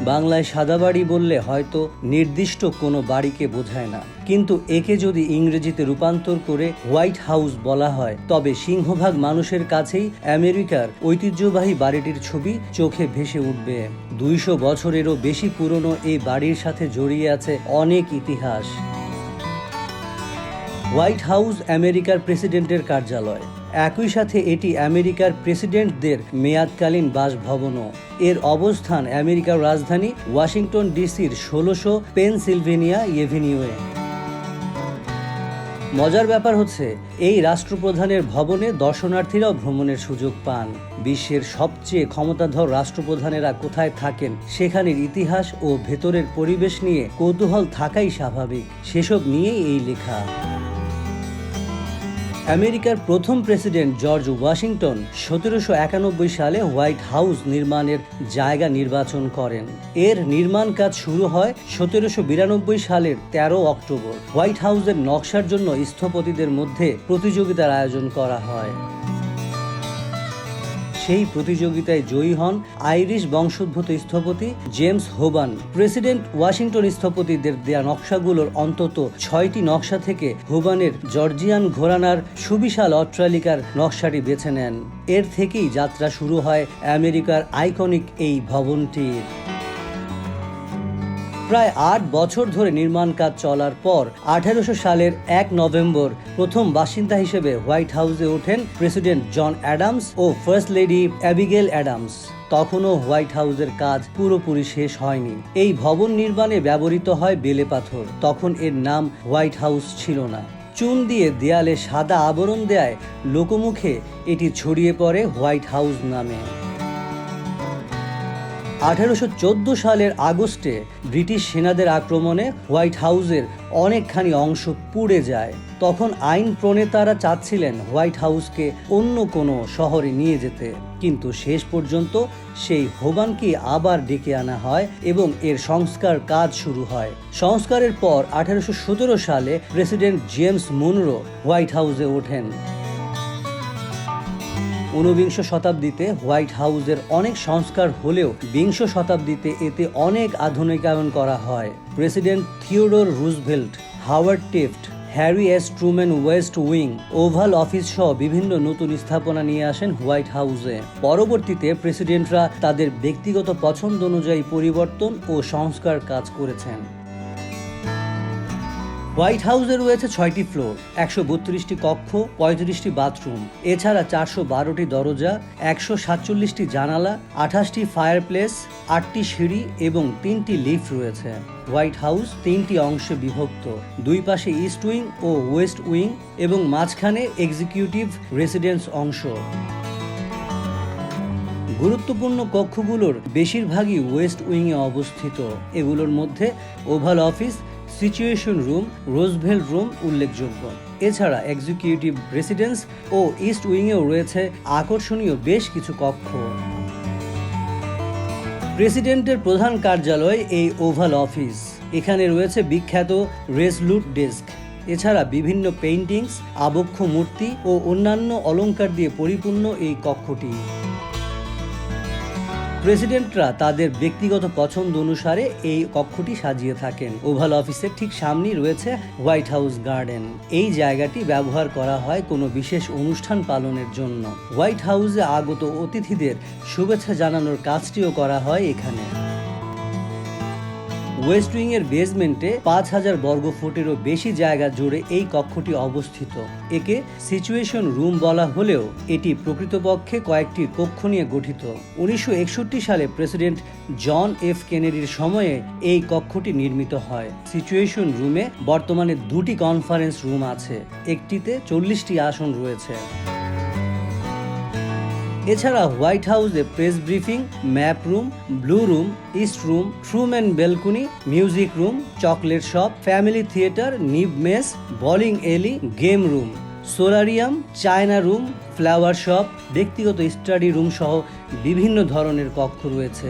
বাংলায় সাদা বাড়ি বললে হয়তো নির্দিষ্ট কোনো বাড়িকে বোঝায় না, কিন্তু একে যদি ইংরেজিতে রূপান্তর করে হোয়াইট হাউস বলা হয় তবে সিংহভাগ মানুষের কাছেই আমেরিকার ঐতিহ্যবাহী বাড়িটির ছবি চোখে ভেসে উঠবে। 200 বছরেরও বেশি পুরনো এই বাড়ির সাথে জড়িয়ে আছে অনেক ইতিহাস। হোয়াইট হাউস আমেরিকার প্রেসিডেন্টের কার্যালয়, একই সাথে এটি আমেরিকার প্রেসিডেন্টদের মেয়াদকালীন বাসভবনও। এর অবস্থান আমেরিকার রাজধানী ওয়াশিংটন ডিসির 1600 পেনসিলভেনিয়া এভিনিউয়ে। মজার ব্যাপার হচ্ছে এই রাষ্ট্রপ্রধানের ভবনে দর্শনার্থীরাও ভ্রমণের সুযোগ পান। বিশ্বের সবচেয়ে ক্ষমতাধর রাষ্ট্রপ্রধানেরা কোথায় থাকেন সেখানের ইতিহাস ও ভেতরের পরিবেশ নিয়ে কৌতূহল থাকাই স্বাভাবিক, সেসব নিয়েই এই লেখা। আমেরিকার প্রথম প্রেসিডেন্ট জর্জ ওয়াশিংটন 1791 সালে হোয়াইট হাউস নির্মাণের জায়গা নির্বাচন করেন। এর নির্মাণ কাজ শুরু হয় 1792 সালের 13 অক্টোবর। হোয়াইট হাউসের নকশার জন্য স্থপতিদের মধ্যে প্রতিযোগিতার আয়োজন করা হয়। সেই প্রতিযোগিতায় জয়ী হন আইরিশ বংশোদ্ভূত স্থপতি জেমস হোবান। প্রেসিডেন্ট ওয়াশিংটন স্থপতিদের দেয়া নকশাগুলোর অন্তত 6টি নকশা থেকে হোবানের জর্জিয়ান ঘোড়ানার সুবিশাল অট্টালিকার নকশাটি বেছে নেন। এর থেকেই যাত্রা শুরু হয় আমেরিকার আইকনিক এই ভবনটির। প্রায় 8 বছর ধরে নির্মাণ কাজ চলার পর 1800 সালের 1 নভেম্বর প্রথম বাসিন্দা হিসেবে হোয়াইট হাউসে ওঠেন প্রেসিডেন্ট জন অ্যাডামস ও ফার্স্ট লেডি অ্যাবিগেল অ্যাডামস। তখনও হোয়াইট হাউসের কাজ পুরোপুরি শেষ হয়নি। এই ভবন নির্মাণে ব্যবহৃত হয় বেলে পাথর। তখন এর নাম হোয়াইট হাউস ছিল না। চুন দিয়ে দেয়ালে সাদা আবরণ দেয় লোকমুখে এটি ছড়িয়ে পড়ে হোয়াইট হাউস নামে। 1814 সালের আগস্টে ব্রিটিশ সেনাদের আক্রমণে হোয়াইট হাউসের অনেকখানি অংশ পুড়ে যায়। তখন আইন প্রণেতারা চাচ্ছিলেন হোয়াইট হাউসকে অন্য কোনো শহরে নিয়ে যেতে, কিন্তু শেষ পর্যন্ত সেই হোবানকে আবার ডেকে আনা হয় এবং এর সংস্কার কাজ শুরু হয়। সংস্কারের পর 1817 সালে প্রেসিডেন্ট জেমস মুনরো হোয়াইট হাউসে ওঠেন। 19 শতাব্দীতে হোয়াইট হাউসের অনেক সংস্কার হলেও 20 শতাব্দীতে এতে অনেক আধুনিকায়ন করা হয়। President Theodore Roosevelt, Howard Taft, Harry S Truman West Wing, Oval Office সহ বিভিন্ন নতুন স্থাপনা নিয়ে আসেন হোয়াইট হাউসে। পরবর্তীতে প্রেসিডেন্টরা তাদের ব্যক্তিগত পছন্দ অনুযায়ী পরিবর্তন ও সংস্কার কাজ করেছেন। হোয়াইট হাউসে রয়েছে 6টি ফ্লোর, 132টি কক্ষ, 35টি বাথরুম, এছাড়া 412টি দরজা, 147টি জানালা, 28টি ফায়ারপ্লেস, 8টি সিঁড়ি এবং 3টি লিফট রয়েছে। হোয়াইট হাউস 3টি অংশে বিভক্ত, দুই পাশে ইস্ট উইং ও ওয়েস্ট উইং এবং মাঝখানে এক্সিকিউটিভ রেসিডেন্স অংশ। গুরুত্বপূর্ণ কক্ষগুলোর বেশিরভাগই ওয়েস্ট উইংয়ে অবস্থিত। এগুলোর মধ্যে Oval Office, situation room, Roosevelt room উল্লেখযোগ্য। এছাড়া এক্সিকিউটিভ রেসিডেন্স ও ইস্ট উইংয়েও রয়েছে আকর্ষণীয় বেশ কিছু কক্ষ। প্রেসিডেন্টের প্রধান কার্যালয় এই ওভাল অফিস। এখানে রয়েছে বিখ্যাত রেজলুট ডেস্ক। এছাড়া বিভিন্ন পেইন্টিংস, আবক্ষ মূর্তি ও অন্যান্য অলংকার দিয়ে পরিপূর্ণ এই কক্ষটি। প্রেসিডেন্টরা তাদের ব্যক্তিগত পছন্দ অনুসারে এই কক্ষটি সাজিয়ে থাকেন। ওভাল অফিসের ঠিক সামনেই রয়েছে হোয়াইট হাউস গার্ডেন। এই জায়গাটি ব্যবহার করা হয় কোনো বিশেষ অনুষ্ঠান পালনের জন্য। হোয়াইট হাউসে আগত অতিথিদের শুভেচ্ছা জানানোর কাজটিও করা হয় এখানে। ওয়েস্ট উইং এর বেসমেন্টে 5000 বর্গফুটেরও বেশি জায়গা জুড়ে এই কক্ষটি অবস্থিত। একে সিচুয়েশন রুম বলা হলেও এটি প্রকৃতপক্ষে কয়েকটি কক্ষ নিয়ে গঠিত। 1961 সালে প্রেসিডেন্ট জন এফ কেনেডির সময়ে এই কক্ষটি নির্মিত হয়। সিচুয়েশন রুমে বর্তমানে 2টি কনফারেন্স রুম আছে, একটিতে 40টি আসন রয়েছে। এছাড়া হোয়াইট হাউসে press briefing, map room, blue room, east room, Truman balcony, music room, chocolate shop, family theatre, নিব মেস, bowling alley, game room, solarium, China room, flower shop, ব্যক্তিগত স্টাডি রুম সহ বিভিন্ন ধরনের কক্ষ রয়েছে।